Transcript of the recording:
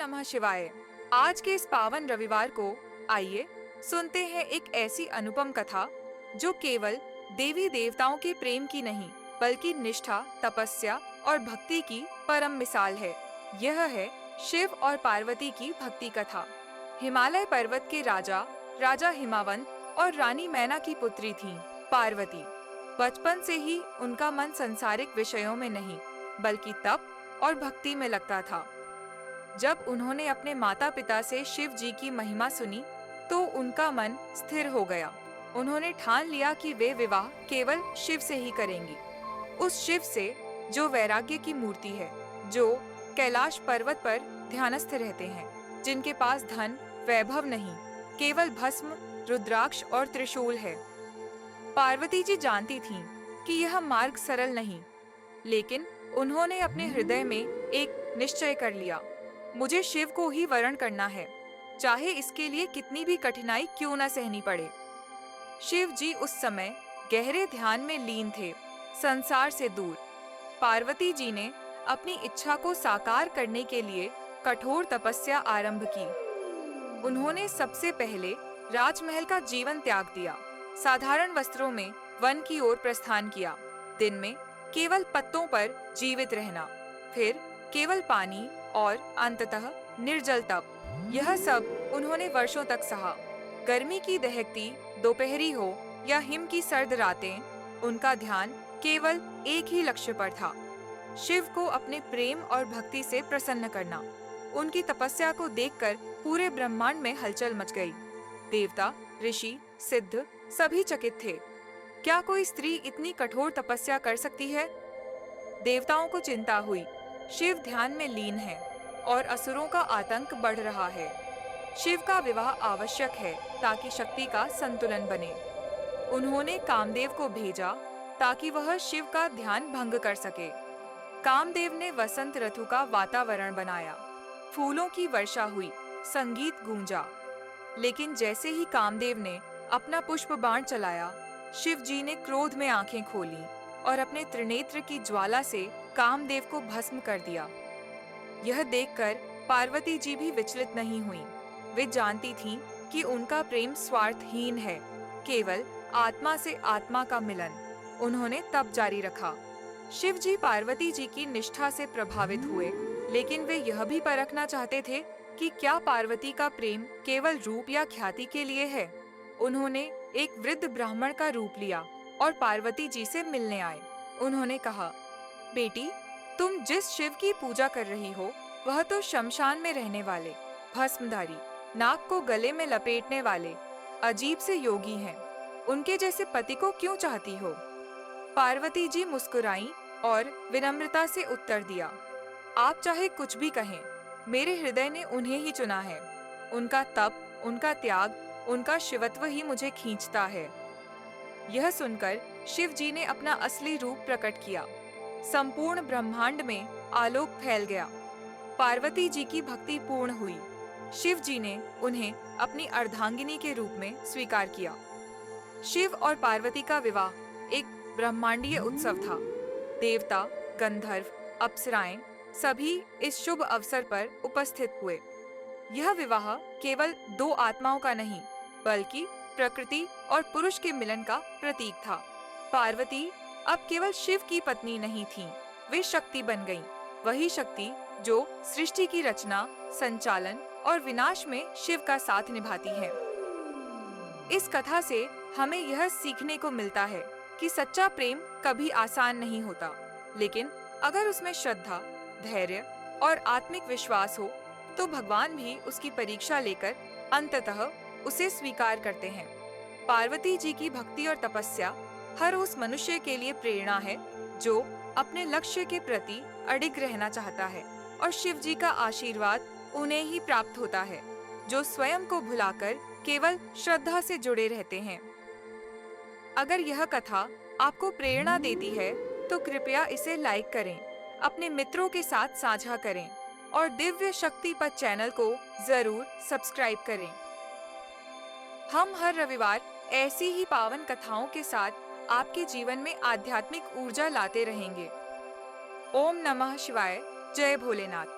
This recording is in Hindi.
नमः शिवाय। आज के इस पावन रविवार को आइए सुनते हैं एक ऐसी अनुपम कथा जो केवल देवी देवताओं के प्रेम की नहीं बल्कि निष्ठा, तपस्या और भक्ति की परम मिसाल है। यह है शिव और पार्वती की भक्ति कथा। हिमालय पर्वत के राजा हिमावंत और रानी मैना की पुत्री थी पार्वती। बचपन से ही उनका मन संसारिक विषयों में नहीं बल्कि तप और भक्ति में लगता था। जब उन्होंने अपने माता पिता से शिव जी की महिमा सुनी तो उनका मन स्थिर हो गया। उन्होंने ठान लिया कि वे विवाह केवल शिव से ही करेंगी, उस शिव से जो वैराग्य की मूर्ति है, जो कैलाश पर्वत पर ध्यानस्थ रहते हैं, जिनके पास धन वैभव नहीं, केवल भस्म, रुद्राक्ष और त्रिशूल है। पार्वती जी जानती थीं कि यह मार्ग सरल नहीं, लेकिन उन्होंने अपने हृदय में एक निश्चय कर लिया, मुझे शिव को ही वरण करना है, चाहे इसके लिए कितनी भी कठिनाई क्यों न सहनी पड़े। शिव जी उस समय गहरे ध्यान में लीन थे, संसार से दूर। पार्वती जी ने अपनी इच्छा को साकार करने के लिए कठोर तपस्या आरंभ की। उन्होंने सबसे पहले राजमहल का जीवन त्याग दिया, साधारण वस्त्रों में वन की ओर प्रस्थान किया। दिन में केवल पत्तों पर जीवित रहना, फिर केवल पानी और अंततः निर्जल तप। यह सब उन्होंने वर्षों तक सहा। गर्मी की दहकती दोपहरी हो या हिम की सर्द रातें, उनका ध्यान केवल एक ही लक्ष्य पर था, शिव को अपने प्रेम और भक्ति से प्रसन्न करना। उनकी तपस्या को देखकर पूरे ब्रह्मांड में हलचल मच गई। देवता, ऋषि, सिद्ध सभी चकित थे। क्या कोई स्त्री इतनी कठोर तपस्या कर सकती है? देवताओं को चिंता हुई, शिव ध्यान में लीन है और असुरों का आतंक बढ़ रहा है। शिव का विवाह आवश्यक है ताकि शक्ति का संतुलन बने। उन्होंने कामदेव को भेजा ताकि वह शिव का ध्यान भंग कर सके। कामदेव ने वसंत ऋतु का वातावरण बनाया, फूलों की वर्षा हुई, संगीत गूंजा। लेकिन जैसे ही कामदेव ने अपना पुष्प बाण चलाया, शिव जी ने क्रोध में आंखें खोली और अपने त्रिनेत्र की ज्वाला से कामदेव को भस्म कर दिया। यह देखकर पार्वती जी भी विचलित नहीं हुई। वे जानती थीं कि उनका प्रेम स्वार्थहीन है, केवल आत्मा से आत्मा का मिलन। उन्होंने तप जारी रखा। शिव जी पार्वती जी की निष्ठा से प्रभावित हुए, लेकिन वे यह भी परखना चाहते थे कि क्या पार्वती का प्रेम केवल रूप या ख्याति के लिए है। उन्होंने एक वृद्ध ब्राह्मण का रूप लिया और पार्वती जी से मिलने आए। उन्होंने कहा, बेटी, तुम जिस शिव की पूजा कर रही हो वह तो शमशान में रहने वाले, भस्मधारी, नाग को गले में लपेटने वाले अजीब से योगी हैं। उनके जैसे पति को क्यों चाहती हो? पार्वती जी मुस्कुराईं और विनम्रता से उत्तर दिया, आप चाहे कुछ भी कहें, मेरे हृदय ने उन्हें ही चुना है। उनका तप, उनका त्याग, उनका शिवत्व ही मुझे खींचता है। यह सुनकर शिव जी ने अपना असली रूप प्रकट किया। संपूर्ण ब्रह्मांड में आलोक फैल गया। पार्वती जी की भक्ति पूर्ण हुई। शिव जी ने उन्हें अपनी अर्धांगिनी के रूप में स्वीकार किया। शिव और पार्वती का विवाह एक ब्रह्मांडीय उत्सव था। देवता, गंधर्व, अप्सराएं सभी इस शुभ अवसर पर उपस्थित हुए। यह विवाह केवल दो आत्माओं का नहीं बल्कि प्रकृति और पुरुष के मिलन का प्रतीक था। पार्वती अब केवल शिव की पत्नी नहीं थीं, वे शक्ति बन गईं, वही शक्ति जो सृष्टि की रचना, संचालन और विनाश में शिव का साथ निभाती है। इस कथा से हमें यह सीखने को मिलता है कि सच्चा प्रेम कभी आसान नहीं होता, लेकिन अगर उसमें श्रद्धा, धैर्य और आत्मिक विश्वास हो तो भगवान भी उसकी परीक्षा लेकर अंततः उसे स्वीकार करते हैं। पार्वती जी की भक्ति और तपस्या हर उस मनुष्य के लिए प्रेरणा है जो अपने लक्ष्य के प्रति अडिग रहना चाहता है, और शिव जी का आशीर्वाद उन्हें ही प्राप्त होता है जो स्वयं को भुलाकर केवल श्रद्धा से जुड़े रहते हैं। अगर यह कथा आपको प्रेरणा देती है तो कृपया इसे लाइक करें, अपने मित्रों के साथ साझा करें और दिव्य शक्ति पथ चैनल को जरूर सब्सक्राइब करें। हम हर रविवार ऐसी ही पावन कथाओं के साथ आपके जीवन में आध्यात्मिक ऊर्जा लाते रहेंगे। ओम नमः शिवाय। जय भोलेनाथ।